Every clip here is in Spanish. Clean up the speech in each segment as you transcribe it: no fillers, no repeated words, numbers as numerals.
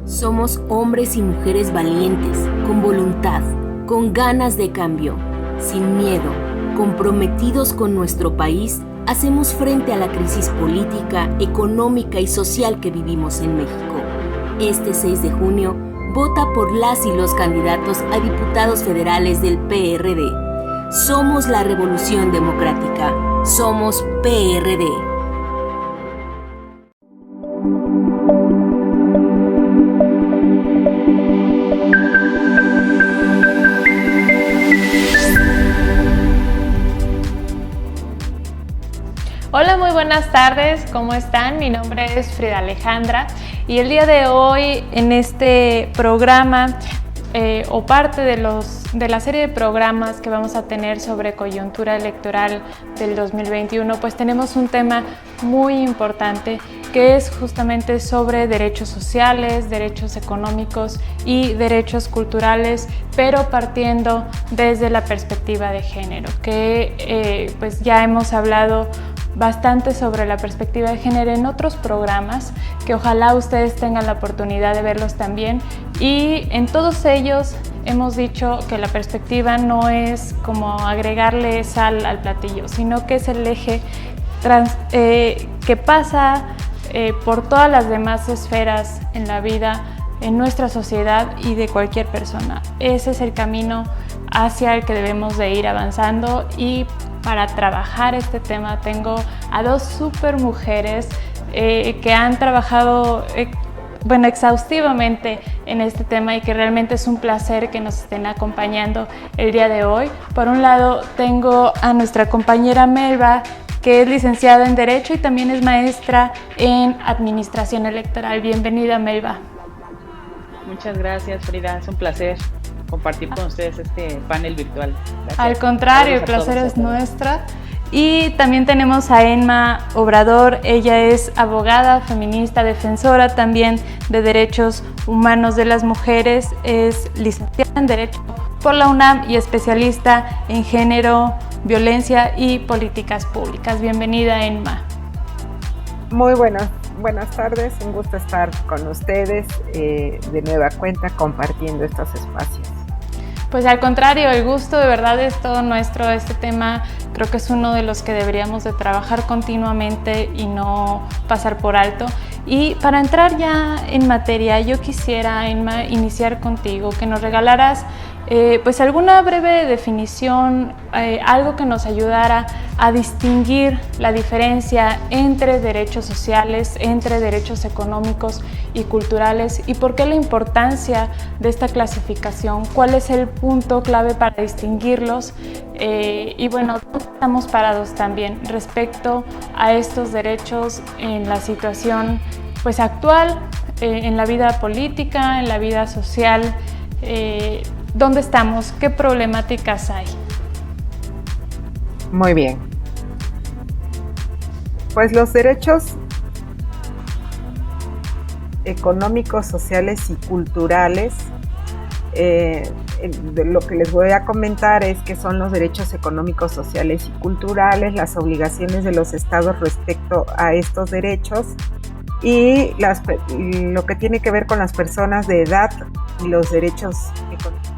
Somos hombres y mujeres valientes, con voluntad, con ganas de cambio, sin miedo, comprometidos con nuestro país. Hacemos frente a la crisis política, económica y social que vivimos en México. Este 6 de junio, vota por las y los candidatos a diputados federales del PRD. Somos la Revolución Democrática. Somos PRD. Hola, muy buenas tardes, ¿cómo están? Mi nombre es Frida Alejandra y el día de hoy en este programa o parte de la serie de programas que vamos a tener sobre coyuntura electoral del 2021, pues tenemos un tema muy importante que es justamente sobre derechos sociales, derechos económicos y derechos culturales, pero partiendo desde la perspectiva de género, que pues ya hemos hablado bastante sobre la perspectiva de género en otros programas, que ojalá ustedes tengan la oportunidad de verlos también, y en todos ellos hemos dicho que la perspectiva no es como agregarle sal al platillo, sino que es el eje que pasa por todas las demás esferas en la vida, en nuestra sociedad y de cualquier persona. Ese es el camino hacia el que debemos de ir avanzando, y para trabajar este tema tengo a dos super mujeres que han trabajado exhaustivamente en este tema, y que realmente es un placer que nos estén acompañando el día de hoy. Por un lado tengo a nuestra compañera Melba, que es licenciada en Derecho y también es maestra en Administración Electoral. Bienvenida, Melba. Muchas gracias, Frida. Es un placer compartir con ustedes este panel virtual. Gracias. Al contrario, el placer es nuestro. Y también tenemos a Emma Obrador. Ella es abogada, feminista, defensora también de derechos humanos de las mujeres. Es licenciada en Derecho por la UNAM y especialista en género, violencia y políticas públicas. Bienvenida, Emma. Muy buenas tardes. Un gusto estar con ustedes de nueva cuenta compartiendo estos espacios. Pues al contrario, el gusto de verdad es todo nuestro. Este tema creo que es uno de los que deberíamos de trabajar continuamente y no pasar por alto. Y para entrar ya en materia, yo quisiera, Emma, iniciar contigo, que nos regalaras pues alguna breve definición, algo que nos ayudara a distinguir la diferencia entre derechos sociales, entre derechos económicos y culturales, y por qué la importancia de esta clasificación, cuál es el punto clave para distinguirlos, y bueno, ¿dónde estamos parados también respecto a estos derechos en la situación pues actual, en la vida política, en la vida social? ¿Dónde estamos? ¿Qué problemáticas hay? Muy bien. Pues los derechos económicos, sociales y culturales, lo que les voy a comentar es que son los derechos económicos, sociales y culturales, las obligaciones de los estados respecto a estos derechos, y lo que tiene que ver con las personas de edad y los derechos económicos.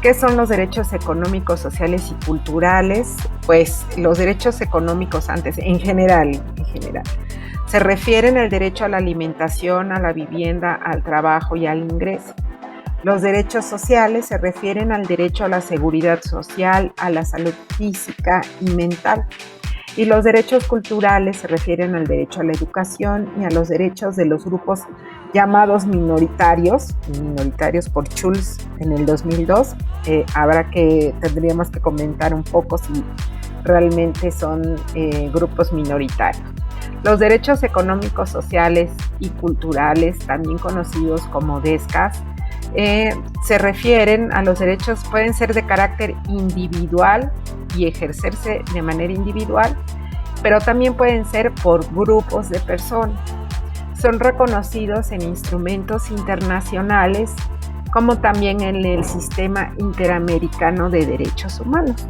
¿Qué son los derechos económicos, sociales y culturales? Pues los derechos económicos en general, se refieren al derecho a la alimentación, a la vivienda, al trabajo y al ingreso. Los derechos sociales se refieren al derecho a la seguridad social, a la salud física y mental. Y los derechos culturales se refieren al derecho a la educación y a los derechos de los grupos llamados minoritarios por Schulz en el 2002. Tendríamos que comentar un poco si realmente son grupos minoritarios. Los derechos económicos, sociales y culturales, también conocidos como DESCAS, se refieren a los derechos, pueden ser de carácter individual y ejercerse de manera individual, pero también pueden ser por grupos de personas. Son reconocidos en instrumentos internacionales, como también en el Sistema Interamericano de Derechos Humanos.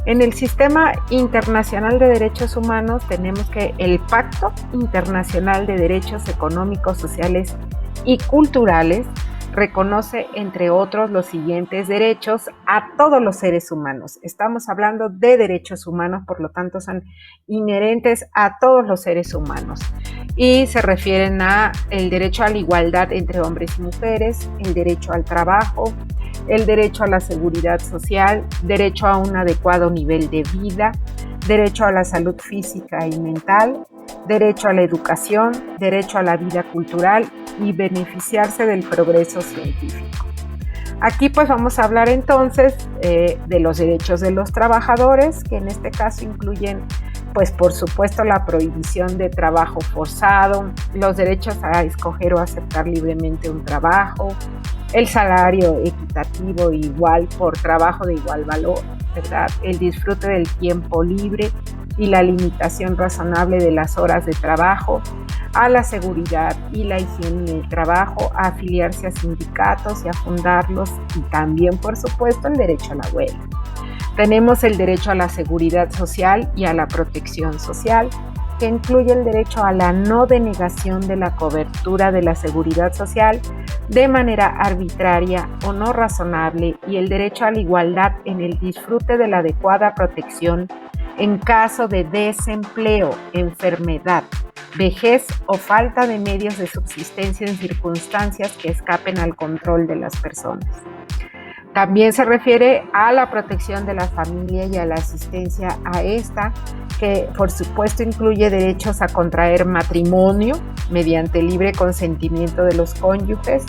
En el sistema internacional de derechos humanos tenemos que el Pacto Internacional de Derechos Económicos, Sociales y Culturales reconoce, entre otros, los siguientes derechos a todos los seres humanos. Estamos hablando de derechos humanos, por lo tanto son inherentes a todos los seres humanos y se refieren a el derecho a la igualdad entre hombres y mujeres, el derecho al trabajo, el derecho a la seguridad social, derecho a un adecuado nivel de vida, derecho a la salud física y mental, derecho a la educación, derecho a la vida cultural y beneficiarse del progreso científico. Aquí pues vamos a hablar entonces de los derechos de los trabajadores, que en este caso incluyen pues por supuesto la prohibición de trabajo forzado, los derechos a escoger o aceptar libremente un trabajo, el salario equitativo igual por trabajo de igual valor, ¿verdad? El disfrute del tiempo libre y la limitación razonable de las horas de trabajo, a la seguridad y la higiene en el trabajo, a afiliarse a sindicatos y a fundarlos, y también, por supuesto, el derecho a la huelga. Tenemos el derecho a la seguridad social y a la protección social, que incluye el derecho a la no denegación de la cobertura de la seguridad social de manera arbitraria o no razonable, y el derecho a la igualdad en el disfrute de la adecuada protección en caso de desempleo, enfermedad, vejez o falta de medios de subsistencia en circunstancias que escapen al control de las personas. También se refiere a la protección de la familia y a la asistencia a esta, que por supuesto incluye derechos a contraer matrimonio mediante libre consentimiento de los cónyuges,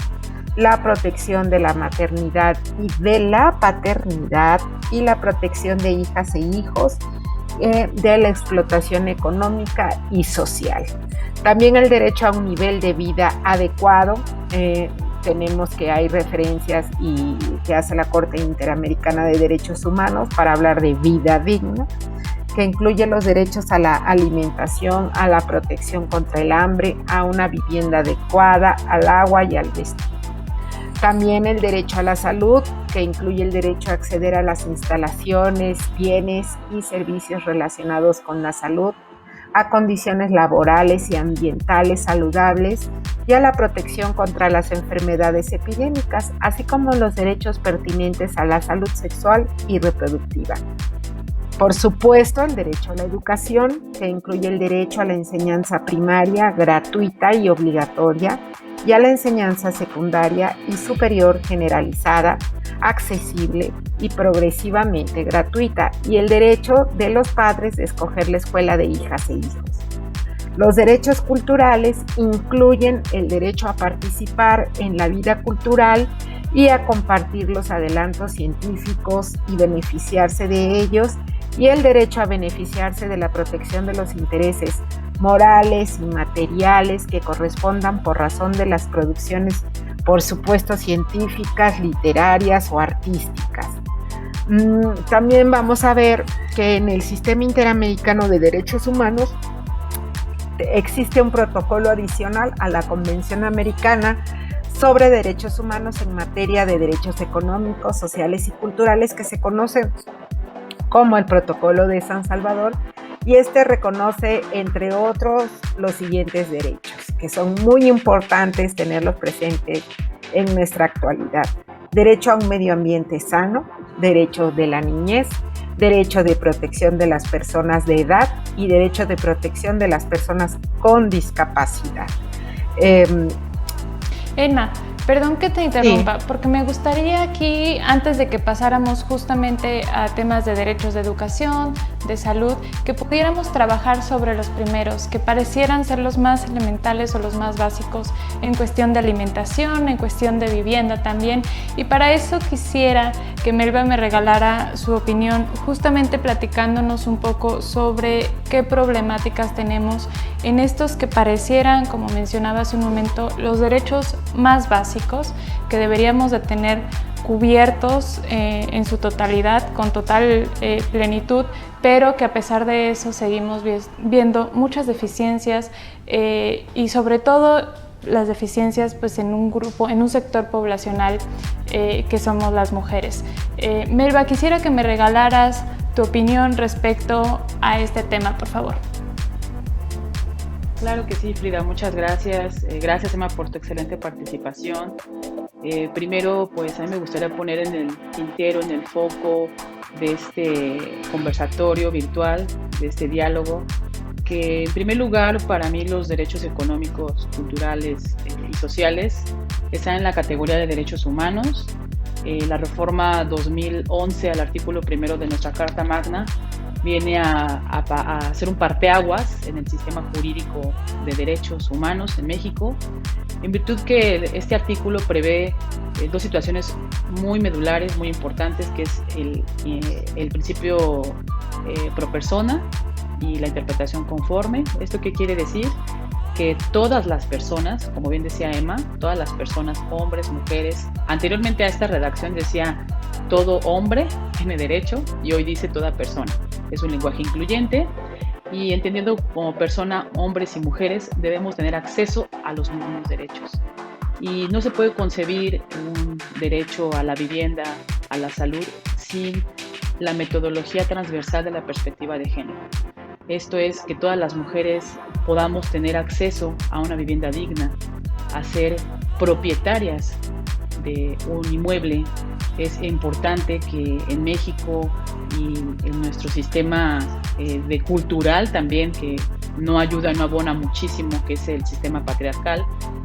la protección de la maternidad y de la paternidad y la protección de hijas e hijos, de la explotación económica y social. También el derecho a un nivel de vida adecuado. Tenemos que hay referencias y que hace la Corte Interamericana de Derechos Humanos para hablar de vida digna, que incluye los derechos a la alimentación, a la protección contra el hambre, a una vivienda adecuada, al agua y al vestido. También el derecho a la salud, que incluye el derecho a acceder a las instalaciones, bienes y servicios relacionados con la salud, a condiciones laborales y ambientales saludables y a la protección contra las enfermedades epidémicas, así como los derechos pertinentes a la salud sexual y reproductiva. Por supuesto, el derecho a la educación, que incluye el derecho a la enseñanza primaria, gratuita y obligatoria, y a la enseñanza secundaria y superior generalizada, accesible y progresivamente gratuita, y el derecho de los padres de escoger la escuela de hijas e hijos. Los derechos culturales incluyen el derecho a participar en la vida cultural y a compartir los adelantos científicos y beneficiarse de ellos, y el derecho a beneficiarse de la protección de los intereses morales y materiales que correspondan por razón de las producciones, por supuesto, científicas, literarias o artísticas. También vamos a ver que en el Sistema Interamericano de Derechos Humanos existe un protocolo adicional a la Convención Americana sobre Derechos Humanos en materia de derechos económicos, sociales y culturales, que se conoce como el Protocolo de San Salvador, y este reconoce, entre otros, los siguientes derechos, que son muy importantes tenerlos presentes en nuestra actualidad: derecho a un medio ambiente sano, derecho de la niñez, derecho de protección de las personas de edad y derecho de protección de las personas con discapacidad. Emma, perdón que te interrumpa, Sí. porque me gustaría aquí, antes de que pasáramos justamente a temas de derechos de educación, de salud, que pudiéramos trabajar sobre los primeros, que parecieran ser los más elementales o los más básicos en cuestión de alimentación, en cuestión de vivienda también. Y para eso quisiera que Melba me regalara su opinión, justamente platicándonos un poco sobre qué problemáticas tenemos en estos que parecieran, como mencionaba hace un momento, los derechos más básicos que deberíamos de tener cubiertos en su totalidad, con total plenitud, pero que a pesar de eso seguimos viendo muchas deficiencias y sobre todo las deficiencias pues en un grupo, en un sector poblacional que somos las mujeres. Melba, quisiera que me regalaras tu opinión respecto a este tema, por favor. Claro que sí, Frida, muchas gracias. Gracias, Emma, por tu excelente participación. Primero, pues a mí me gustaría poner en el tintero, en el foco de este conversatorio virtual, de este diálogo, que en primer lugar, para mí los derechos económicos, culturales y sociales están en la categoría de derechos humanos. La reforma 2011 al artículo 1 de nuestra Carta Magna viene a hacer un parteaguas en el sistema jurídico de derechos humanos en México, en virtud que este artículo prevé dos situaciones muy medulares, muy importantes, que es el principio pro persona y la interpretación conforme. ¿Esto qué quiere decir? Que todas las personas, como bien decía Emma, todas las personas, hombres, mujeres, anteriormente a esta redacción decía todo hombre tiene derecho y hoy dice toda persona. Es un lenguaje incluyente y entendiendo como persona, hombres y mujeres debemos tener acceso a los mismos derechos. Y no se puede concebir un derecho a la vivienda, a la salud, sin la metodología transversal de la perspectiva de género. Esto es que todas las mujeres podamos tener acceso a una vivienda digna, a ser propietarias de un inmueble. Es importante que en México y en nuestro sistema de cultural también, que no ayuda, no abona muchísimo, que es el sistema patriarcal,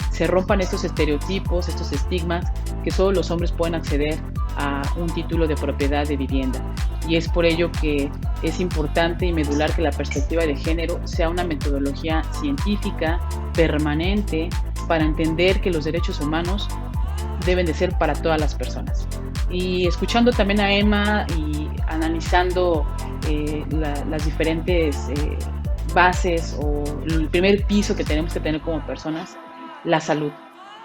se rompan estos estereotipos, estos estigmas, que solo los hombres pueden acceder a un título de propiedad de vivienda. Y es por ello que es importante y medular que la perspectiva de género sea una metodología científica, permanente, para entender que los derechos humanos deben de ser para todas las personas. Y escuchando también a Emma y analizando las diferentes bases o el primer piso que tenemos que tener como personas, la salud.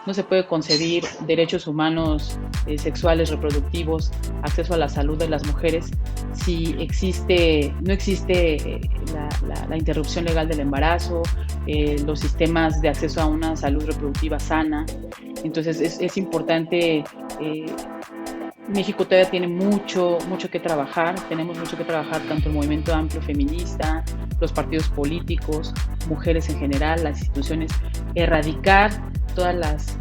No se puede concebir derechos humanos sexuales, reproductivos, acceso a la salud de las mujeres si no existe la interrupción legal del embarazo, los sistemas de acceso a una salud reproductiva sana. Entonces es importante. México todavía tiene mucho que trabajar, tenemos mucho que trabajar, tanto el movimiento amplio feminista, los partidos políticos, mujeres en general, las instituciones, erradicar todas las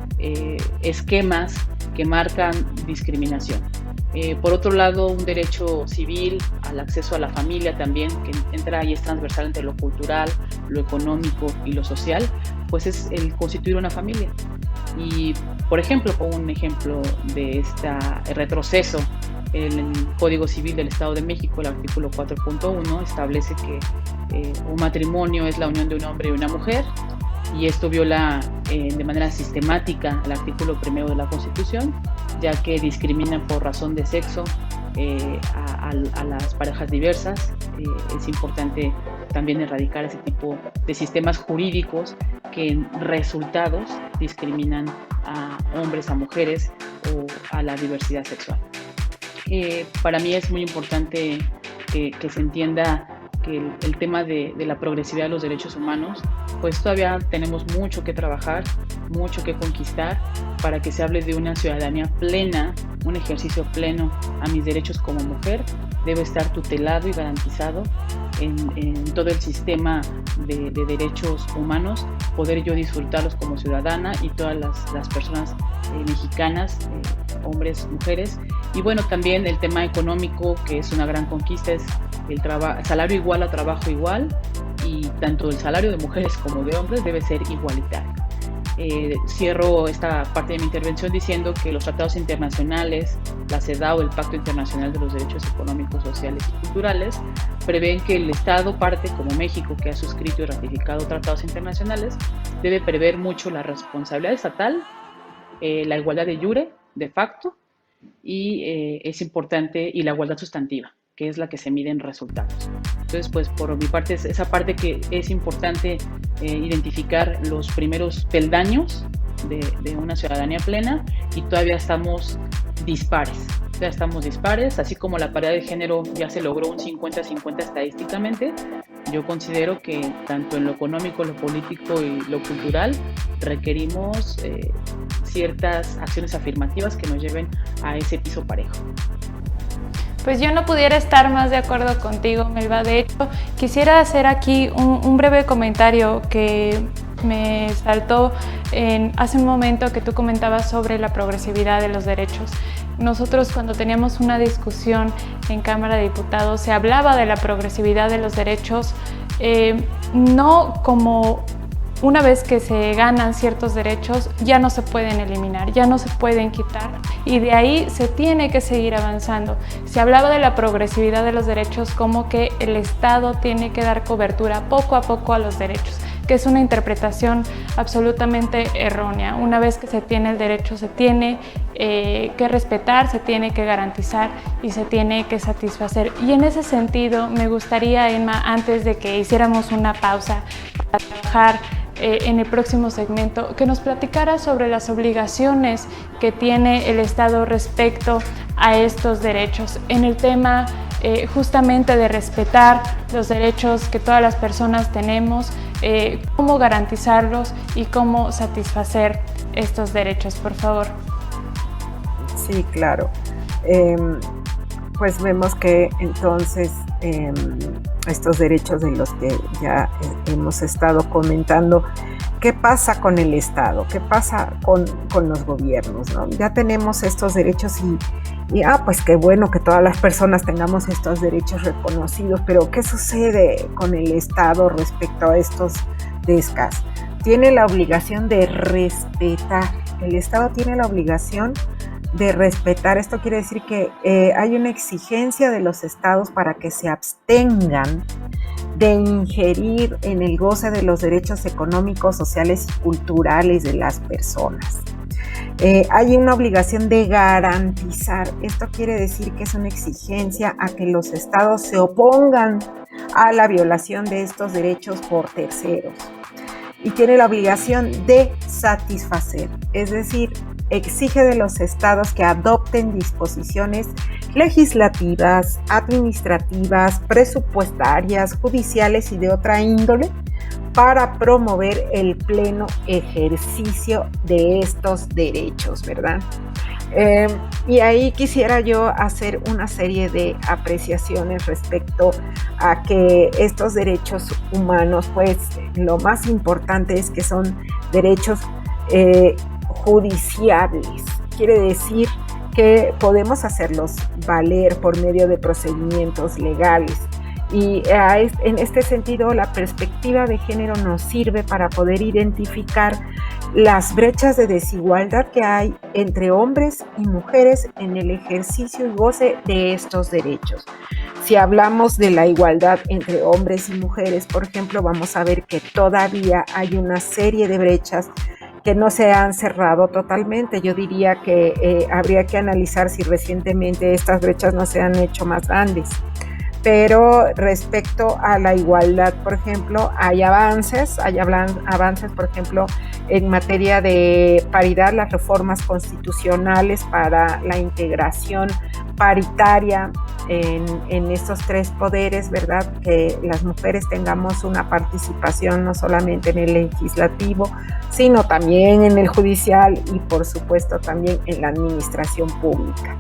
esquemas que marcan discriminación. Por otro lado, un derecho civil al acceso a la familia también, que entra y es transversal entre lo cultural, lo económico y lo social, pues es el constituir una familia. Y, por ejemplo, pongo un ejemplo de este retroceso. El Código Civil del Estado de México, el artículo 4.1, establece que un matrimonio es la unión de un hombre y una mujer, y esto viola de manera sistemática el artículo 1 de la Constitución, ya que discrimina por razón de sexo a las parejas diversas. Es importante también erradicar ese tipo de sistemas jurídicos que en resultados discriminan a hombres, a mujeres o a la diversidad sexual. Para mí es muy importante que se entienda que el tema de la progresividad de los derechos humanos, pues todavía tenemos mucho que trabajar, mucho que conquistar para que se hable de una ciudadanía plena, un ejercicio pleno a mis derechos como mujer. Debe estar tutelado y garantizado en todo el sistema de derechos humanos, poder yo disfrutarlos como ciudadana y todas las personas mexicanas, hombres, mujeres. Y bueno, también el tema económico, que es una gran conquista, es el salario igual a trabajo igual, y tanto el salario de mujeres como de hombres debe ser igualitario. Cierro esta parte de mi intervención diciendo que los tratados internacionales, la CEDAW, el Pacto Internacional de los Derechos Económicos, Sociales y Culturales, prevén que el Estado parte, como México, que ha suscrito y ratificado tratados internacionales, debe prever mucho la responsabilidad estatal, la igualdad de iure, de facto, y es importante, y la igualdad sustantiva, que es la que se mide en resultados. Entonces, pues por mi parte, es esa parte que es importante identificar los primeros peldaños de una ciudadanía plena, y todavía estamos dispares. Así como la paridad de género ya se logró un 50-50 estadísticamente. Yo considero que tanto en lo económico, lo político y lo cultural requerimos ciertas acciones afirmativas que nos lleven a ese piso parejo. Pues yo no pudiera estar más de acuerdo contigo, Melba. De hecho, quisiera hacer aquí un breve comentario que me saltó hace un momento que tú comentabas sobre la progresividad de los derechos. Nosotros, cuando teníamos una discusión en Cámara de Diputados, se hablaba de la progresividad de los derechos, no como una vez que se ganan ciertos derechos, ya no se pueden eliminar, ya no se pueden quitar, y de ahí se tiene que seguir avanzando. Se hablaba de la progresividad de los derechos como que el Estado tiene que dar cobertura poco a poco a los derechos, que es una interpretación absolutamente errónea. Una vez que se tiene el derecho, se tiene que respetar, se tiene que garantizar y se tiene que satisfacer. Y en ese sentido, me gustaría, Emma, antes de que hiciéramos una pausa para trabajar en el próximo segmento, que nos platicara sobre las obligaciones que tiene el Estado respecto a estos derechos en el tema justamente de respetar los derechos que todas las personas tenemos, cómo garantizarlos y cómo satisfacer estos derechos, por favor. Sí, claro. Pues vemos que entonces estos derechos de los que ya hemos estado comentando, ¿qué pasa con el Estado? ¿Qué pasa con los gobiernos, ¿no? Ya tenemos estos derechos y pues qué bueno que todas las personas tengamos estos derechos reconocidos, pero ¿qué sucede con el Estado respecto a estos DESCAs? Tiene la obligación de respetar. El Estado tiene la obligación de respetar. Esto quiere decir que hay una exigencia de los estados para que se abstengan de ingerir en el goce de los derechos económicos, sociales y culturales de las personas. Hay una obligación de garantizar. Esto quiere decir que es una exigencia a que los estados se opongan a la violación de estos derechos por terceros. Y tiene la obligación de satisfacer, es decir, exige de los estados que adopten disposiciones legislativas, administrativas, presupuestarias, judiciales y de otra índole para promover el pleno ejercicio de estos derechos, ¿verdad? Y ahí quisiera yo hacer una serie de apreciaciones respecto a que estos derechos humanos, pues lo más importante es que son derechos judiciables. Quiere decir que podemos hacerlos valer por medio de procedimientos legales. Y en este sentido, la perspectiva de género nos sirve para poder identificar las brechas de desigualdad que hay entre hombres y mujeres en el ejercicio y goce de estos derechos. Si hablamos de la igualdad entre hombres y mujeres, por ejemplo, vamos a ver que todavía hay una serie de brechas que no se han cerrado totalmente. Yo diría que habría que analizar si recientemente estas brechas no se han hecho más grandes. Pero respecto a la igualdad, por ejemplo, hay avances, por ejemplo, en materia de paridad, las reformas constitucionales para la integración paritaria en estos tres poderes, ¿verdad? Que las mujeres tengamos una participación no solamente en el legislativo, sino también en el judicial y, por supuesto, también en la administración pública.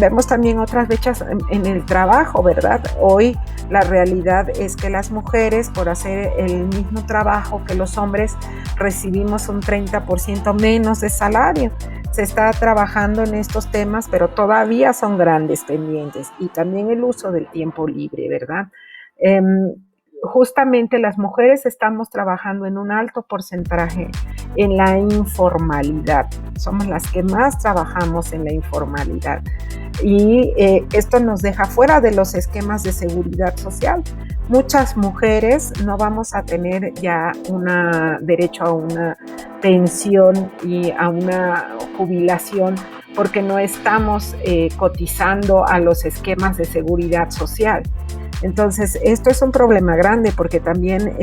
Vemos también otras brechas en el trabajo, ¿verdad? Hoy la realidad es que las mujeres, por hacer el mismo trabajo que los hombres, recibimos un 30% menos de salario. Se está trabajando en estos temas, pero todavía son grandes pendientes. Y también el uso del tiempo libre, ¿verdad? Justamente las mujeres estamos trabajando en un alto porcentaje en la informalidad. Somos las que más trabajamos en la informalidad. Y esto nos deja fuera de los esquemas de seguridad social. Muchas mujeres no vamos a tener ya derecho a una pensión y a una jubilación porque no estamos cotizando a los esquemas de seguridad social. Entonces, esto es un problema grande porque también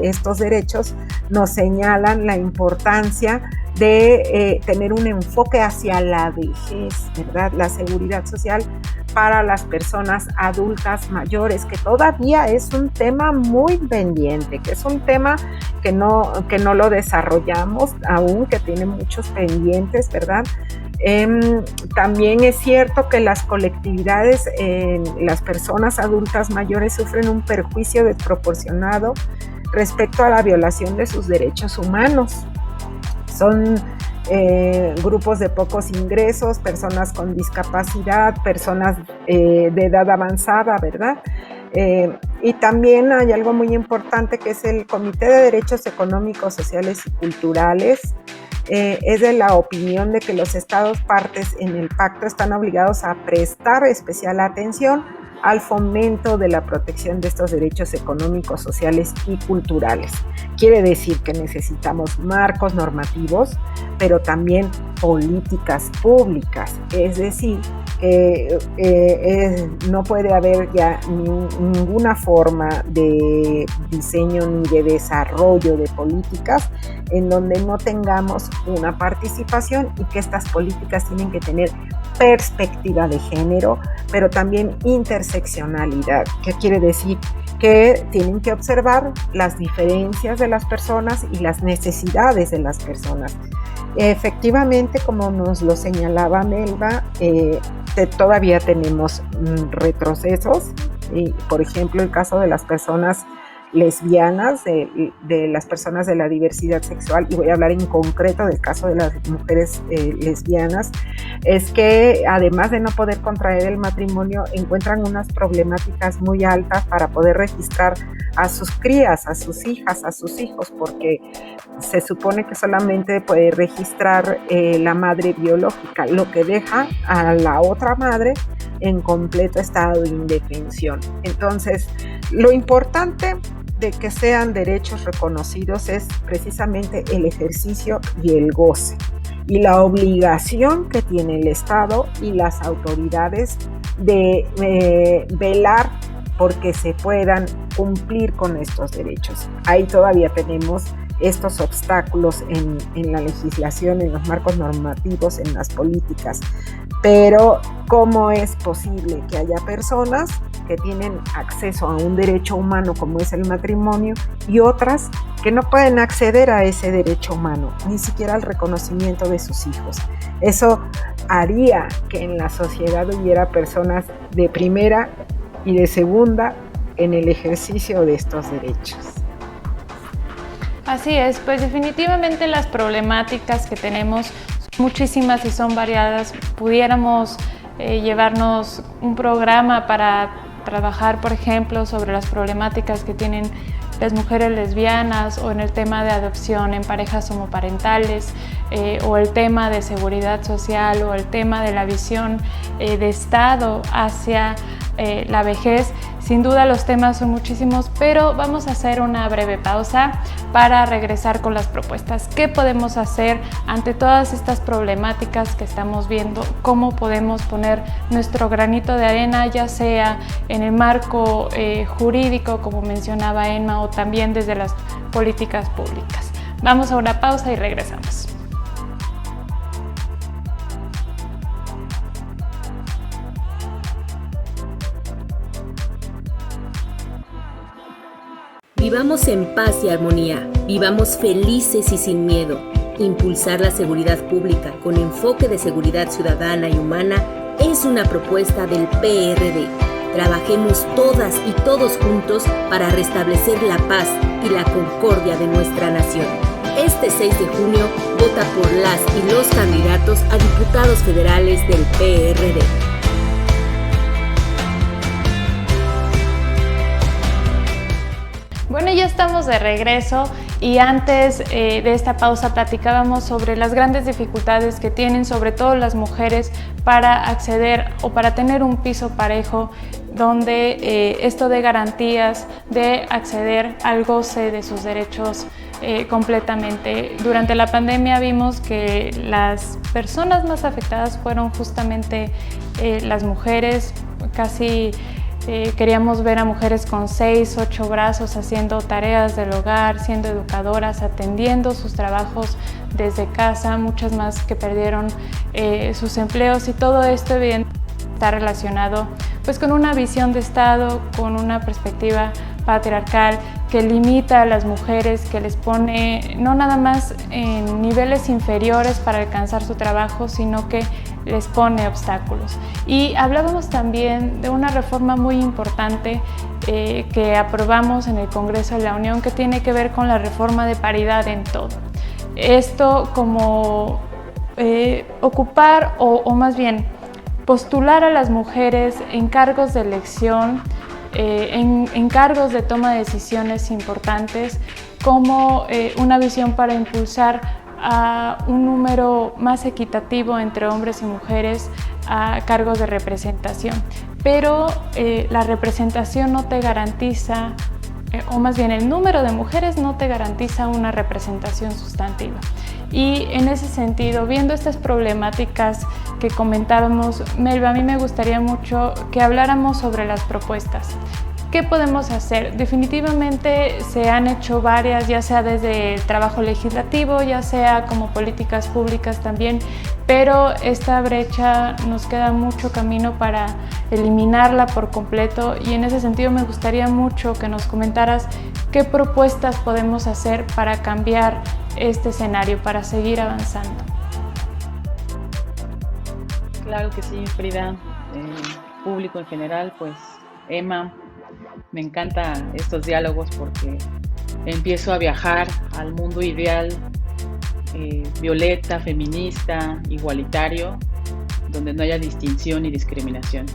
estos derechos nos señalan la importancia de tener un enfoque hacia la vejez, ¿verdad? La seguridad social para las personas adultas mayores, que todavía es un tema muy pendiente, que es un tema que no lo desarrollamos aún, que tiene muchos pendientes, ¿verdad? También es cierto que las colectividades, las personas adultas mayores sufren un perjuicio desproporcionado respecto a la violación de sus derechos humanos. Son grupos de pocos ingresos, personas con discapacidad, personas de edad avanzada, ¿verdad? Y también hay algo muy importante que es el Comité de Derechos Económicos, Sociales y Culturales. Es de la opinión de que los estados partes en el pacto están obligados a prestar especial atención al fomento de la protección de estos derechos económicos, sociales y culturales. Quiere decir que necesitamos marcos normativos, pero también políticas públicas, es decir, no puede haber ya ninguna forma de diseño ni de desarrollo de políticas en donde no tengamos una participación, y que estas políticas tienen que tener perspectiva de género, pero también interseccionalidad. ¿Qué quiere decir? Que tienen que observar las diferencias de las personas y las necesidades de las personas. Efectivamente, como nos lo señalaba Melba, todavía tenemos retrocesos. Por ejemplo, el caso de las personas lesbianas, de las personas de la diversidad sexual, y voy a hablar en concreto del caso de las mujeres lesbianas, es que además de no poder contraer el matrimonio, encuentran unas problemáticas muy altas para poder registrar a sus crías, a sus hijas, a sus hijos, porque se supone que solamente puede registrar la madre biológica, lo que deja a la otra madre en completo estado de indefensión. Entonces, lo importante de que sean derechos reconocidos es precisamente el ejercicio y el goce, y la obligación que tiene el Estado y las autoridades de velar porque se puedan cumplir con estos derechos. Ahí todavía tenemos estos obstáculos en la legislación, en los marcos normativos, en las políticas. Pero ¿cómo es posible que haya personas que tienen acceso a un derecho humano como es el matrimonio y otras que no pueden acceder a ese derecho humano, ni siquiera al reconocimiento de sus hijos? Eso haría que en la sociedad hubiera personas de primera y de segunda en el ejercicio de estos derechos. Así es, pues definitivamente las problemáticas que tenemos son muchísimas y son variadas. Pudiéramos llevarnos un programa para trabajar, por ejemplo, sobre las problemáticas que tienen las mujeres lesbianas, o en el tema de adopción en parejas homoparentales, o el tema de seguridad social, o el tema de la visión de Estado hacia la vejez. Sin duda los temas son muchísimos, pero vamos a hacer una breve pausa para regresar con las propuestas. ¿Qué podemos hacer ante todas estas problemáticas que estamos viendo? ¿Cómo podemos poner nuestro granito de arena, ya sea en el marco jurídico, como mencionaba Emma, o también desde las políticas públicas? Vamos a una pausa y regresamos. Vivamos en paz y armonía, vivamos felices y sin miedo. Impulsar la seguridad pública con enfoque de seguridad ciudadana y humana es una propuesta del PRD. Trabajemos todas y todos juntos para restablecer la paz y la concordia de nuestra nación. Este 6 de junio, vota por las y los candidatos a diputados federales del PRD. Bueno, ya estamos de regreso, y antes de esta pausa platicábamos sobre las grandes dificultades que tienen, sobre todo las mujeres, para acceder o para tener un piso parejo, donde esto dé garantías de acceder al goce de sus derechos completamente. Durante la pandemia vimos que las personas más afectadas fueron justamente las mujeres. Casi queríamos ver a mujeres con 6, 8 brazos haciendo tareas del hogar, siendo educadoras, atendiendo sus trabajos desde casa, muchas más que perdieron sus empleos, y todo esto evidentemente está relacionado pues con una visión de Estado, con una perspectiva patriarcal que limita a las mujeres, que les pone no nada más en niveles inferiores para alcanzar su trabajo, sino que les pone obstáculos. Y hablábamos también de una reforma muy importante que aprobamos en el Congreso de la Unión, que tiene que ver con la reforma de paridad en todo. Esto como ocupar o más bien postular a las mujeres en cargos de elección, en cargos de toma de decisiones importantes, como una visión para impulsar a un número más equitativo entre hombres y mujeres a cargos de representación. Pero la representación no te garantiza, o más bien el número de mujeres no te garantiza una representación sustantiva. Y en ese sentido, viendo estas problemáticas que comentábamos, Melba, a mí me gustaría mucho que habláramos sobre las propuestas. ¿Qué podemos hacer? Definitivamente se han hecho varias, ya sea desde el trabajo legislativo, ya sea como políticas públicas también, pero esta brecha nos queda mucho camino para eliminarla por completo, y en ese sentido me gustaría mucho que nos comentaras qué propuestas podemos hacer para cambiar este escenario, para seguir avanzando. Claro que sí, Frida. Público en general, pues Emma, me encantan estos diálogos porque empiezo a viajar al mundo ideal, violeta, feminista, igualitario, donde no haya distinción ni discriminación.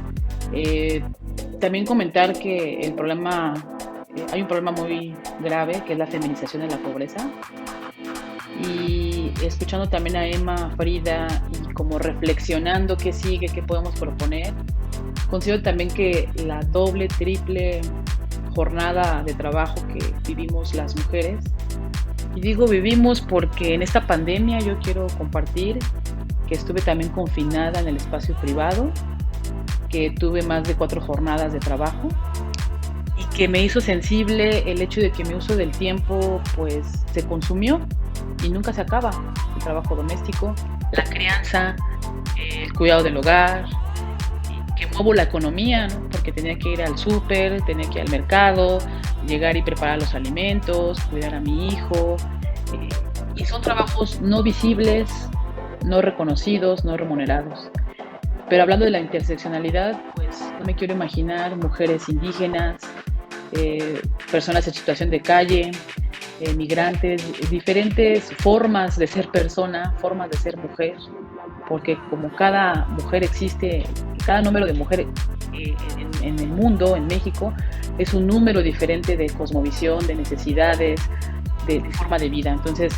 También comentar que hay un problema muy grave, que es la feminización de la pobreza. Y escuchando también a Emma, Frida, y como reflexionando qué sigue, qué podemos proponer, considero también que la doble, triple jornada de trabajo que vivimos las mujeres, y digo vivimos porque en esta pandemia yo quiero compartir que estuve también confinada en el espacio privado, que tuve más de 4 jornadas de trabajo, y que me hizo sensible el hecho de que mi uso del tiempo pues se consumió y nunca se acaba. El trabajo doméstico, la crianza, el cuidado del hogar, que muevo la economía, ¿no? Porque tenía que ir al súper, tenía que ir al mercado, llegar y preparar los alimentos, cuidar a mi hijo. Y son trabajos no visibles, no reconocidos, no remunerados. Pero hablando de la interseccionalidad, pues no me quiero imaginar mujeres indígenas, personas en situación de calle, migrantes, diferentes formas de ser persona, formas de ser mujer, porque como cada mujer existe, cada número de mujer en el mundo, en México, es un número diferente de cosmovisión, de necesidades, de forma de vida. Entonces,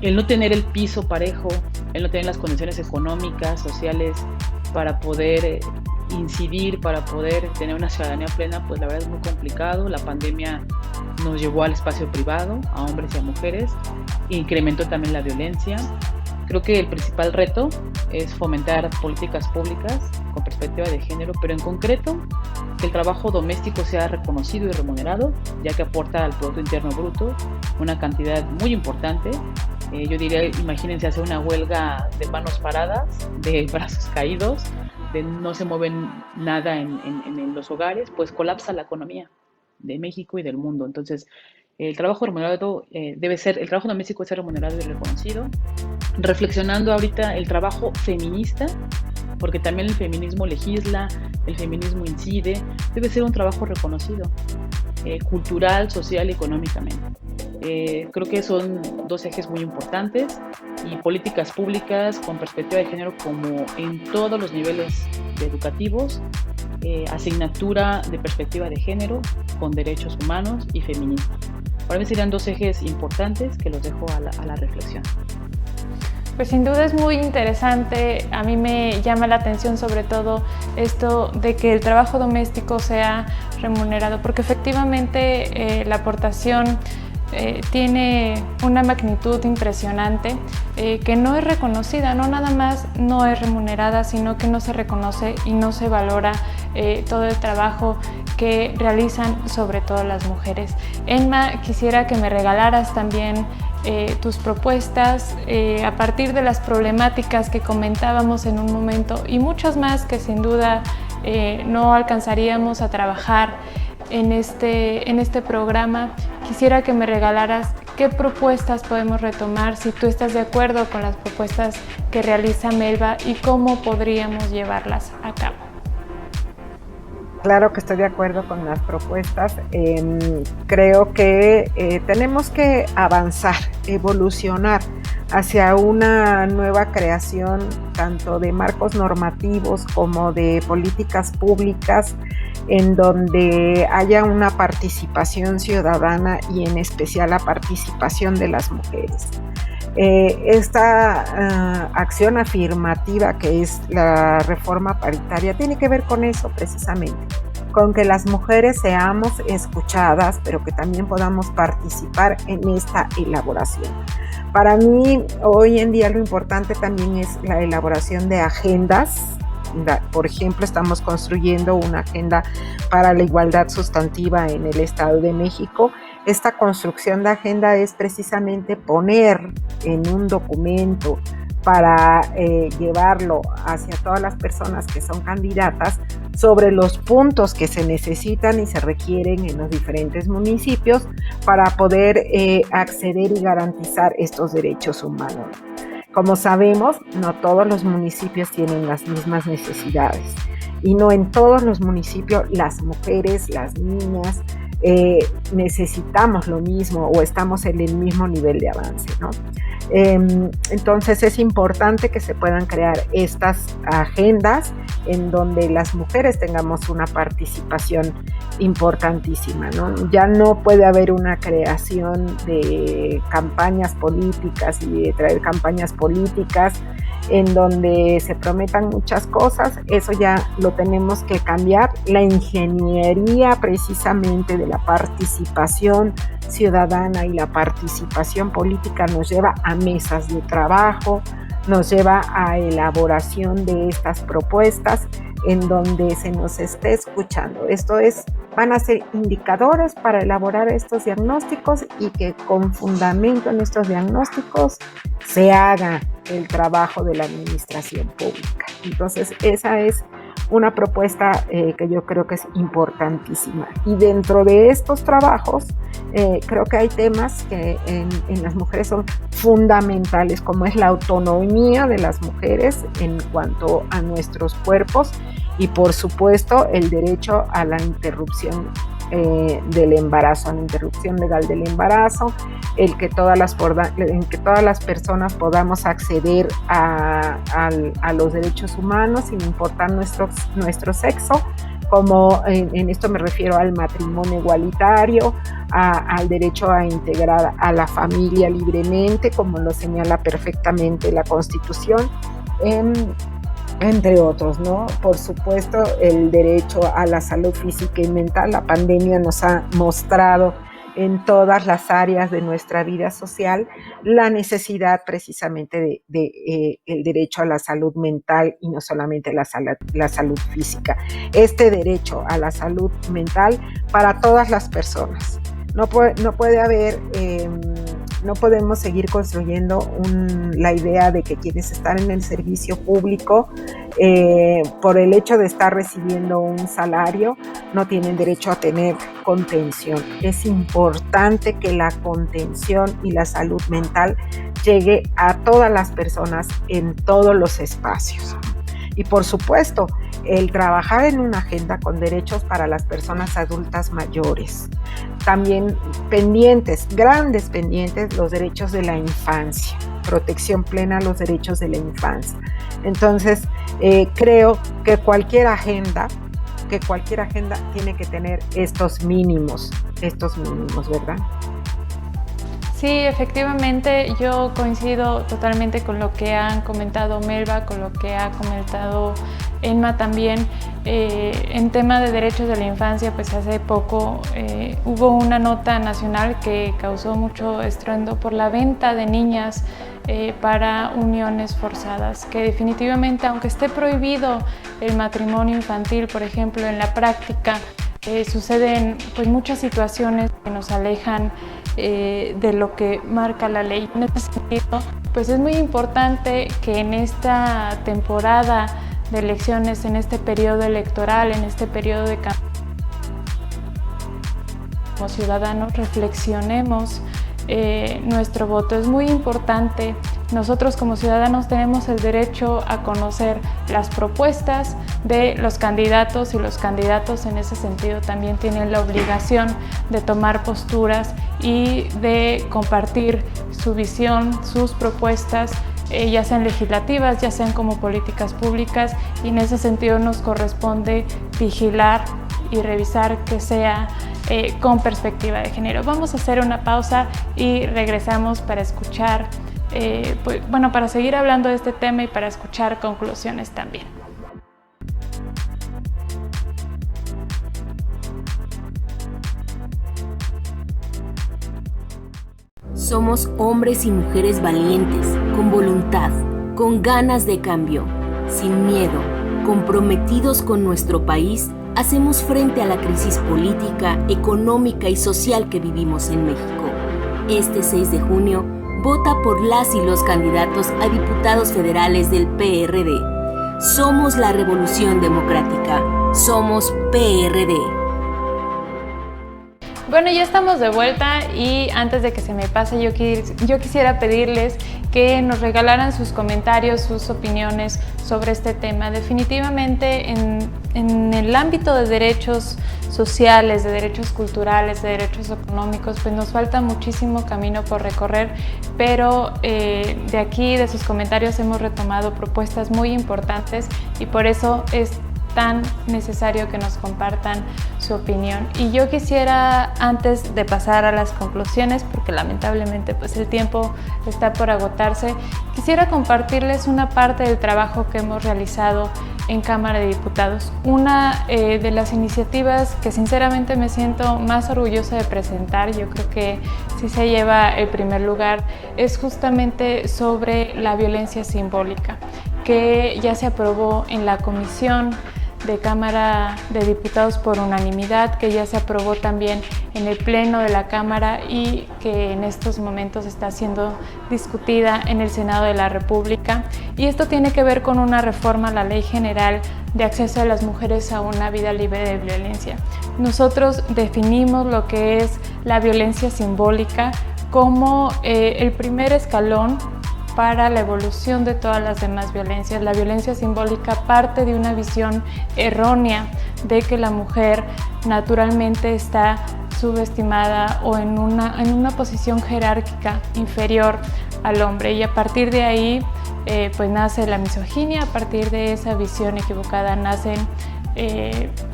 el no tener el piso parejo, el no tener las condiciones económicas, sociales, para poder incidir, para poder tener una ciudadanía plena, pues la verdad es muy complicado. La pandemia nos llevó al espacio privado, a hombres y a mujeres, e incrementó también la violencia. Creo que el principal reto es fomentar políticas públicas con perspectiva de género, pero en concreto que el trabajo doméstico sea reconocido y remunerado, ya que aporta al Producto Interno Bruto una cantidad muy importante. Yo diría, imagínense hacer una huelga de manos paradas, de brazos caídos, de no se mueven nada en los hogares, pues colapsa la economía de México y del mundo. Entonces, el trabajo remunerado el trabajo doméstico debe ser remunerado y reconocido. Reflexionando ahorita el trabajo feminista, porque también el feminismo legisla, el feminismo incide, debe ser un trabajo reconocido, cultural, social y económicamente. Creo que son 2 ejes muy importantes, y políticas públicas con perspectiva de género como en todos los niveles educativos, asignatura de perspectiva de género con derechos humanos y feminismo. Para mí serían 2 ejes importantes que los dejo a la reflexión. Pues sin duda es muy interesante. A mí me llama la atención sobre todo esto de que el trabajo doméstico sea remunerado, porque efectivamente la aportación tiene una magnitud impresionante que no es reconocida, no nada más no es remunerada, sino que no se reconoce y no se valora todo el trabajo que realizan sobre todo las mujeres. Emma, quisiera que me regalaras también tus propuestas a partir de las problemáticas que comentábamos en un momento, y muchas más que sin duda no alcanzaríamos a trabajar en este programa, quisiera que me regalaras qué propuestas podemos retomar, si tú estás de acuerdo con las propuestas que realiza Melba y cómo podríamos llevarlas a cabo. Claro que estoy de acuerdo con las propuestas. Creo que tenemos que avanzar, evolucionar hacia una nueva creación tanto de marcos normativos como de políticas públicas en donde haya una participación ciudadana y en especial la participación de las mujeres. Esta acción afirmativa que es la reforma paritaria tiene que ver con eso precisamente, con que las mujeres seamos escuchadas, pero que también podamos participar en esta elaboración. Para mí, hoy en día lo importante también es la elaboración de agendas. Por ejemplo, estamos construyendo una agenda para la igualdad sustantiva en el Estado de México. Esta construcción de agenda es precisamente poner en un documento para llevarlo hacia todas las personas que son candidatas sobre los puntos que se necesitan y se requieren en los diferentes municipios para poder acceder y garantizar estos derechos humanos. Como sabemos, no todos los municipios tienen las mismas necesidades y no en todos los municipios las mujeres, las niñas, necesitamos lo mismo o estamos en el mismo nivel de avance, ¿no? Entonces es importante que se puedan crear estas agendas en donde las mujeres tengamos una participación importantísima, ¿no? Ya no puede haber una creación de campañas políticas y de traer campañas políticas en donde se prometan muchas cosas. Eso ya lo tenemos que cambiar. La ingeniería precisamente de la participación ciudadana y la participación política nos lleva a mesas de trabajo, nos lleva a elaboración de estas propuestas en donde se nos esté escuchando. Van a ser indicadores para elaborar estos diagnósticos y que con fundamento en estos diagnósticos se haga el trabajo de la administración pública. Entonces, esa es una propuesta que yo creo que es importantísima. Y dentro de estos trabajos, creo que hay temas que en las mujeres son fundamentales, como es la autonomía de las mujeres en cuanto a nuestros cuerpos y, por supuesto, el derecho a la interrupción del embarazo, a la interrupción legal del embarazo, en que todas las personas podamos acceder a los derechos humanos sin importar nuestro sexo, como en esto me refiero al matrimonio igualitario, al derecho a integrar a la familia libremente, como lo señala perfectamente la Constitución, entre otros, ¿no? Por supuesto, el derecho a la salud física y mental. La pandemia nos ha mostrado en todas las áreas de nuestra vida social la necesidad precisamente de el derecho a la salud mental y no solamente la salud física. Este derecho a la salud mental para todas las personas. No puede haber, no podemos seguir construyendo la idea de que quienes están en el servicio público, por el hecho de estar recibiendo un salario, no tienen derecho a tener contención. Es importante que la contención y la salud mental llegue a todas las personas en todos los espacios. Y por supuesto, el trabajar en una agenda con derechos para las personas adultas mayores. También grandes pendientes, los derechos de la infancia, protección plena a los derechos de la infancia. Entonces, creo que cualquier agenda tiene que tener estos mínimos, ¿verdad? Sí, efectivamente, yo coincido totalmente con lo que han comentado Melba, con lo que ha comentado Emma también. En tema de derechos de la infancia, pues hace poco hubo una nota nacional que causó mucho estruendo por la venta de niñas para uniones forzadas, que definitivamente, aunque esté prohibido el matrimonio infantil, por ejemplo, en la práctica suceden pues muchas situaciones que nos alejan de lo que marca la ley. En este sentido, pues es muy importante que en esta temporada de elecciones, en este periodo electoral, en este periodo de campaña, como ciudadanos reflexionemos nuestro voto. Es muy importante. Nosotros como ciudadanos tenemos el derecho a conocer las propuestas de los candidatos, y los candidatos en ese sentido también tienen la obligación de tomar posturas y de compartir su visión, sus propuestas, ya sean legislativas, ya sean como políticas públicas, y en ese sentido nos corresponde vigilar y revisar que sea con perspectiva de género. Vamos a hacer una pausa y regresamos para escuchar, para seguir hablando de este tema y para escuchar conclusiones también. Somos hombres y mujeres valientes, con voluntad, con ganas de cambio, sin miedo, comprometidos con nuestro país. Hacemos frente a la crisis política, económica y social que vivimos en México. Este 6 de junio, vota por las y los candidatos a diputados federales del PRD. Somos la Revolución Democrática. Somos PRD. Bueno, ya estamos de vuelta, y antes de que se me pase, yo quisiera pedirles que nos regalaran sus comentarios, sus opiniones sobre este tema. Definitivamente en el ámbito de derechos sociales, de derechos culturales, de derechos económicos, pues nos falta muchísimo camino por recorrer, pero de aquí, de sus comentarios, hemos retomado propuestas muy importantes, y por eso es tan necesario que nos compartan su opinión. Y yo quisiera, antes de pasar a las conclusiones, porque lamentablemente pues el tiempo está por agotarse, quisiera compartirles una parte del trabajo que hemos realizado en Cámara de Diputados. Una de las iniciativas que sinceramente me siento más orgullosa de presentar, yo creo que sí se lleva el primer lugar, es justamente sobre la violencia simbólica, que ya se aprobó en la Comisión de Cámara de Diputados por unanimidad, que ya se aprobó también en el Pleno de la Cámara y que en estos momentos está siendo discutida en el Senado de la República. Y esto tiene que ver con una reforma a la Ley General de Acceso de las Mujeres a una Vida Libre de Violencia. Nosotros definimos lo que es la violencia simbólica como el primer escalón para la evolución de todas las demás violencias. La violencia simbólica parte de una visión errónea de que la mujer naturalmente está subestimada o en una posición jerárquica inferior al hombre, y a partir de ahí pues nace la misoginia. A partir de esa visión equivocada nacen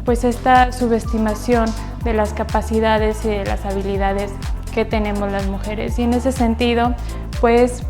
pues esta subestimación de las capacidades y de las habilidades que tenemos las mujeres. Y en ese sentido, pues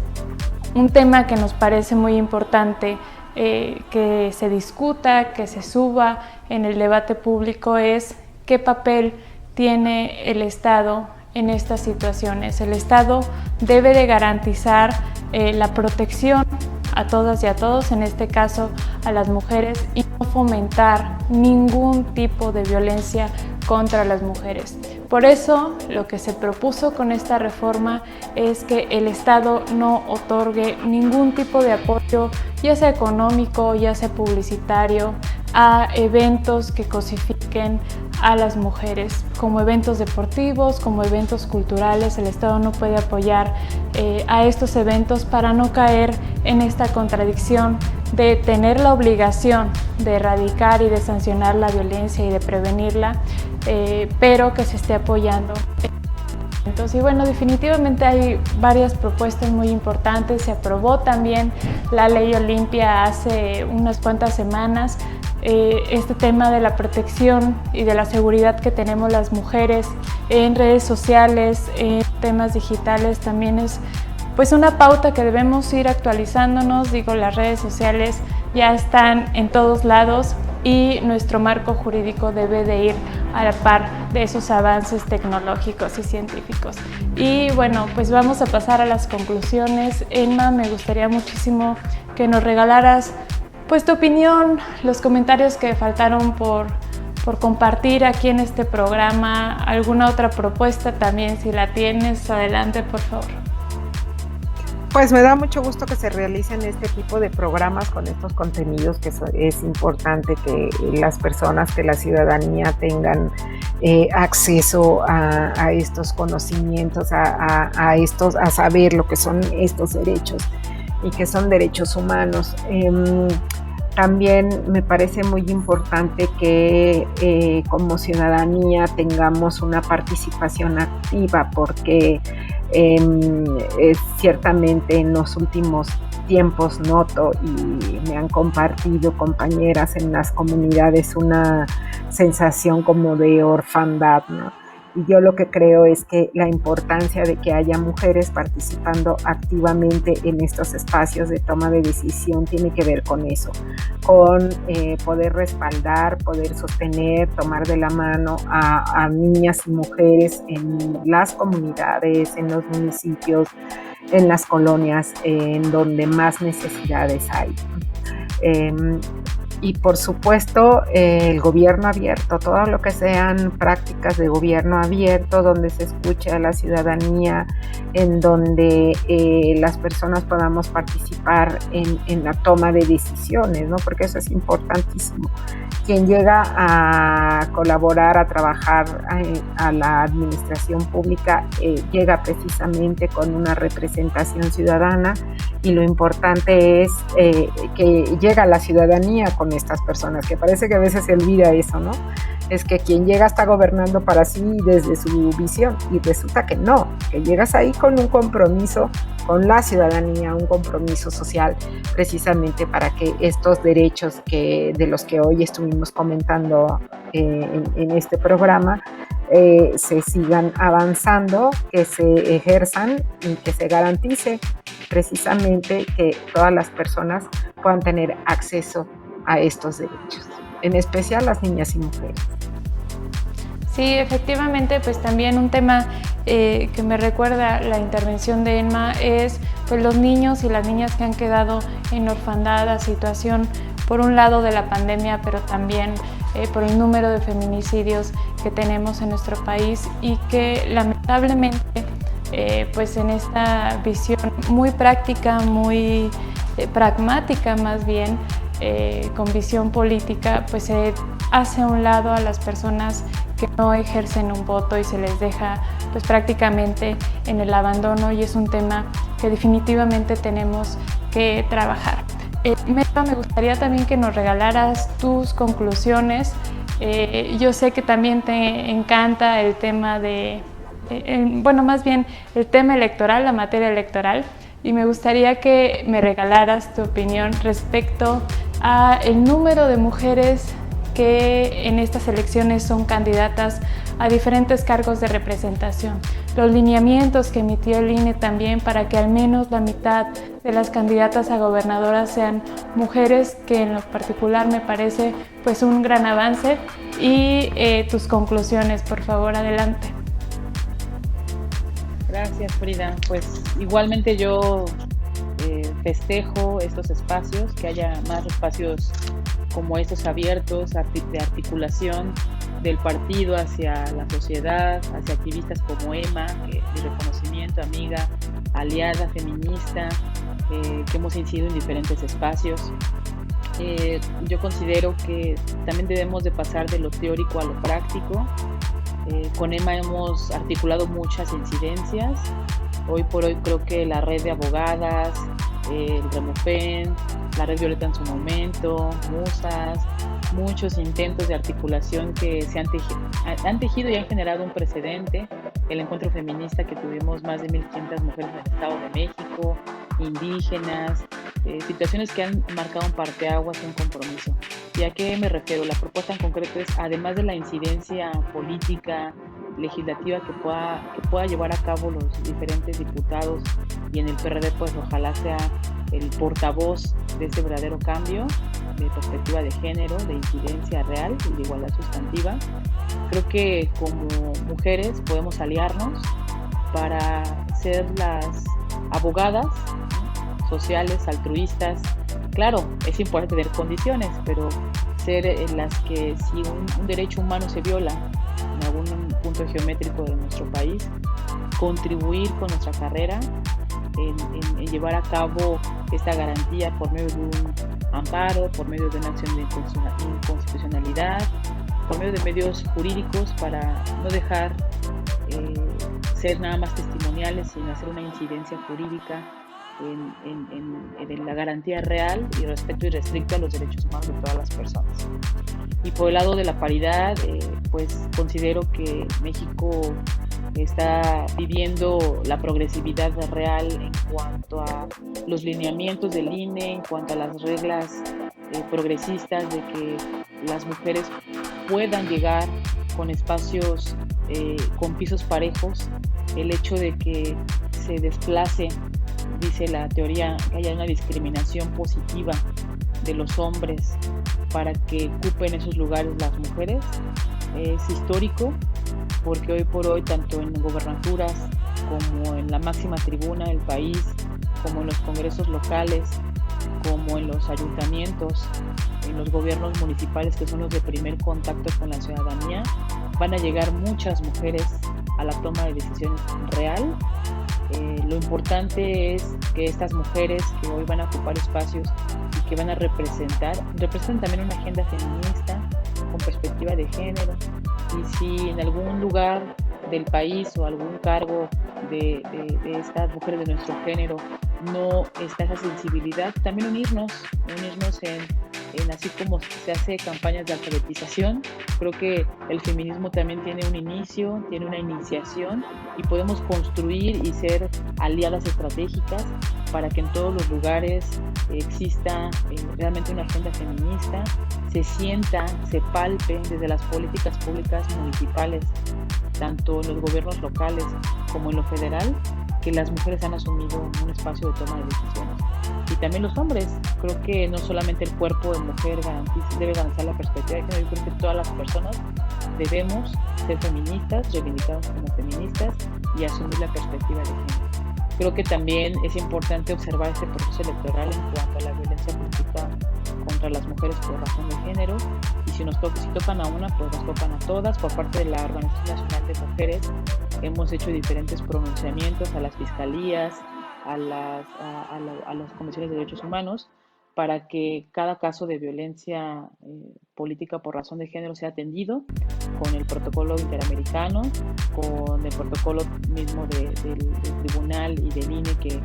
un tema que nos parece muy importante que se discuta, que se suba en el debate público, es qué papel tiene el Estado en estas situaciones. El Estado debe de garantizar la protección a todas y a todos, en este caso a las mujeres, y no fomentar ningún tipo de violencia contra las mujeres. Por eso, lo que se propuso con esta reforma es que el Estado no otorgue ningún tipo de apoyo, ya sea económico, ya sea publicitario, a eventos que cosifiquen a las mujeres, como eventos deportivos, como eventos culturales. El Estado no puede apoyar a estos eventos para no caer en esta contradicción de tener la obligación de erradicar y de sancionar la violencia y de prevenirla, pero que se esté apoyando. Y bueno, definitivamente hay varias propuestas muy importantes. Se aprobó también la Ley Olimpia hace unas cuantas semanas. Este tema de la protección y de la seguridad que tenemos las mujeres en redes sociales, en temas digitales, también es pues una pauta que debemos ir actualizándonos. Digo, las redes sociales ya están en todos lados y nuestro marco jurídico debe de ir a la par de esos avances tecnológicos y científicos. Y bueno, pues vamos a pasar a las conclusiones. Emma, me gustaría muchísimo que nos regalaras pues tu opinión, los comentarios que faltaron por compartir aquí en este programa, alguna otra propuesta también, si la tienes, adelante por favor. Pues me da mucho gusto que se realicen este tipo de programas con estos contenidos, que es importante que las personas, que la ciudadanía tengan acceso a estos conocimientos, a saber lo que son estos derechos y que son derechos humanos. También me parece muy importante que como ciudadanía tengamos una participación activa, porque ciertamente en los últimos tiempos noto y me han compartido compañeras en las comunidades una sensación como de orfandad, ¿no? Y yo lo que creo es que la importancia de que haya mujeres participando activamente en estos espacios de toma de decisión tiene que ver con eso, con poder respaldar, poder sostener, tomar de la mano a niñas y mujeres en las comunidades, en los municipios, en las colonias, en donde más necesidades hay. Y por supuesto el gobierno abierto, todo lo que sean prácticas de gobierno abierto, donde se escuche a la ciudadanía, en donde las personas podamos participar en la toma de decisiones, ¿no? Porque eso es importantísimo. Quien llega a colaborar, a trabajar a la administración pública, llega precisamente con una representación ciudadana, y lo importante es que llega la ciudadanía con estas personas, que parece que a veces se olvida eso, ¿no? Es que quien llega está gobernando para sí desde su visión, y resulta que no, que llegas ahí con un compromiso con la ciudadanía, un compromiso social, precisamente para que estos derechos de los que hoy estuvimos comentando en este programa se sigan avanzando, que se ejerzan y que se garantice precisamente que todas las personas puedan tener acceso a estos derechos, en especial las niñas y mujeres. Sí, efectivamente, pues también un tema que me recuerda la intervención de Emma es pues los niños y las niñas que han quedado en orfandad a situación, por un lado, de la pandemia, pero también por el número de feminicidios que tenemos en nuestro país, y que lamentablemente pues en esta visión muy práctica, muy pragmática más bien, con visión política, pues se hace a un lado a las personas que no ejercen un voto y se les deja pues prácticamente en el abandono, y es un tema que definitivamente tenemos que trabajar. Meta, me gustaría también que nos regalaras tus conclusiones. Yo sé que también te encanta el tema más bien el tema electoral, la materia electoral, y me gustaría que me regalaras tu opinión respecto a el número de mujeres que en estas elecciones son candidatas a diferentes cargos de representación, los lineamientos que emitió el INE también para que al menos la mitad de las candidatas a gobernadoras sean mujeres, que en lo particular me parece pues un gran avance, y tus conclusiones, por favor, adelante. Gracias, Frida. Pues igualmente yo festejo estos espacios, que haya más espacios como estos abiertos de articulación del partido hacia la sociedad, hacia activistas como Emma, que mi reconocimiento, amiga, aliada, feminista, que hemos incidido en diferentes espacios. Yo considero que también debemos de pasar de lo teórico a lo práctico. Con Emma hemos articulado muchas incidencias. Hoy por hoy creo que la red de abogadas, el Remopen, la red Violeta en su momento, Musas, muchos intentos de articulación que se han tejido y han generado un precedente. El encuentro feminista que tuvimos, más de 1.500 mujeres en el Estado de México, indígenas, situaciones que han marcado un parteaguas, un compromiso. ¿Y a qué me refiero? La propuesta en concreto es, además de la incidencia política, legislativa que pueda llevar a cabo los diferentes diputados, y en el PRD pues ojalá sea el portavoz de ese verdadero cambio de perspectiva de género, de incidencia real y de igualdad sustantiva. Creo que como mujeres podemos aliarnos para ser las abogadas sociales, altruistas. Claro, es importante tener condiciones, pero ser las que, si un derecho humano se viola en algún punto geométrico de nuestro país, contribuir con nuestra carrera en llevar a cabo esta garantía por medio de un amparo, por medio de una acción de inconstitucionalidad, por medio de medios jurídicos para no dejar ser nada más testimoniales, sino hacer una incidencia jurídica en la garantía real y respeto irrestricto a los derechos humanos de todas las personas. Y por el lado de la paridad, pues considero que México está viviendo la progresividad real en cuanto a los lineamientos del INE, en cuanto a las reglas progresistas de que las mujeres puedan llegar con espacios, con pisos parejos. El hecho de que se desplace, dice la teoría, que haya una discriminación positiva de los hombres para que ocupen esos lugares las mujeres, es histórico, porque hoy por hoy, tanto en gobernaturas como en la máxima tribuna del país, como en los congresos locales, como en los ayuntamientos, en los gobiernos municipales, que son los de primer contacto con la ciudadanía, van a llegar muchas mujeres a la toma de decisiones real. Lo importante es que estas mujeres que hoy van a ocupar espacios y que van a representan también una agenda feminista con perspectiva de género. Y si en algún lugar del país o algún cargo de estas mujeres de nuestro género no está esa sensibilidad, también unirnos en así como se hace campañas de alfabetización. Creo que el feminismo también tiene un inicio, tiene una iniciación, y podemos construir y ser aliadas estratégicas para que en todos los lugares exista realmente una agenda feminista, se sienta, se palpe desde las políticas públicas municipales, tanto en los gobiernos locales como en lo federal, que las mujeres han asumido un espacio de toma de decisiones. Y también los hombres. Creo que no solamente el cuerpo de mujer debe garantizar la perspectiva de género, yo creo que todas las personas debemos ser feministas, reivindicarnos como feministas y asumir la perspectiva de género. Creo que también es importante observar este proceso electoral en cuanto a la violencia política contra las mujeres por razón de género, y si tocan a una, pues nos tocan a todas. Por parte de la Organización Nacional de Mujeres hemos hecho diferentes pronunciamientos a las fiscalías, a las comisiones de derechos humanos, para que cada caso de violencia política por razón de género sea atendido con el protocolo interamericano, con el protocolo mismo del tribunal y del INE que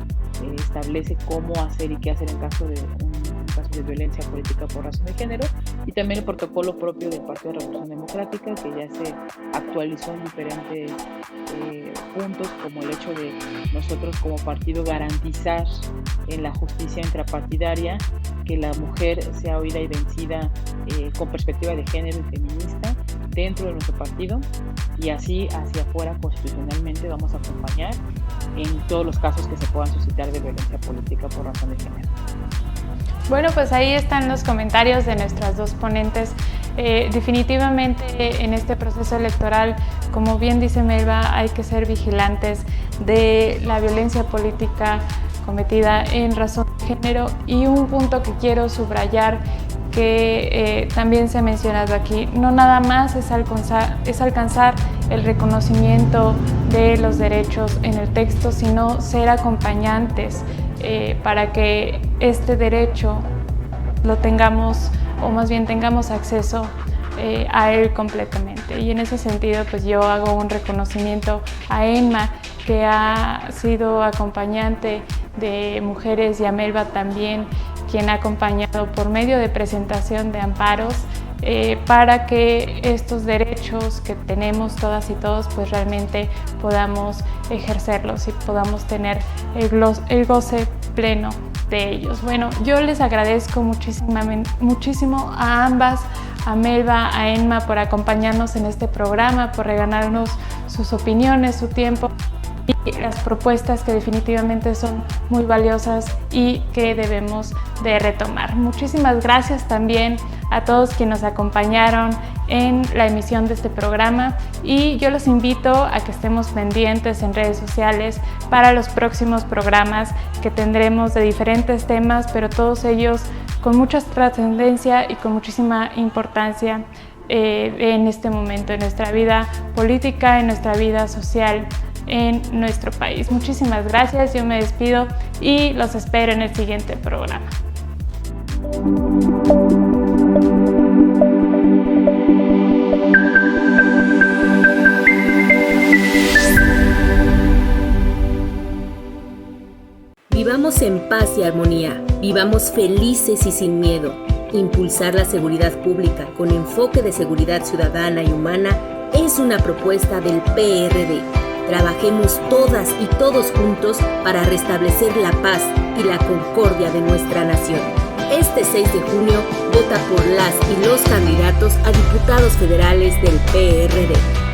establece cómo hacer y qué hacer en caso de un caso de violencia política por razón de género, y también el protocolo propio del Partido de Revolución Democrática, que ya se actualizó en diferentes puntos, como el hecho de nosotros como partido garantizar en la justicia intrapartidaria que la mujer sea oída y vencida con perspectiva de género y feminista dentro de nuestro partido, y así hacia afuera constitucionalmente vamos a acompañar en todos los casos que se puedan suscitar de violencia política por razón de género. Bueno, pues ahí están los comentarios de nuestras dos ponentes. Definitivamente en este proceso electoral, como bien dice Melba, hay que ser vigilantes de la violencia política cometida en razón de género, y un punto que quiero subrayar que también se ha mencionado aquí, no nada más es alcanzar el reconocimiento de los derechos en el texto, sino ser acompañantes para que este derecho lo tengamos, o más bien tengamos acceso a él completamente. Y en ese sentido, pues yo hago un reconocimiento a ENMA, que ha sido acompañante de mujeres, y a Melba también, quien ha acompañado por medio de presentación de amparos para que estos derechos que tenemos todas y todos, pues realmente podamos ejercerlos y podamos tener el goce pleno de ellos. Bueno, yo les agradezco muchísimo a ambas, a Melba, a ENMA, por acompañarnos en este programa, por regalarnos sus opiniones, su tiempo y las propuestas que definitivamente son muy valiosas y que debemos de retomar. Muchísimas gracias también a todos quienes nos acompañaron en la emisión de este programa, y yo los invito a que estemos pendientes en redes sociales para los próximos programas que tendremos de diferentes temas, pero todos ellos con mucha trascendencia y con muchísima importancia en este momento, en nuestra vida política, en nuestra vida social en nuestro país. Muchísimas gracias, yo me despido y los espero en el siguiente programa. Vivamos en paz y armonía, vivamos felices y sin miedo. Impulsar la seguridad pública con enfoque de seguridad ciudadana y humana es una propuesta del PRD. Trabajemos todas y todos juntos para restablecer la paz y la concordia de nuestra nación. Este 6 de junio, vota por las y los candidatos a diputados federales del PRD.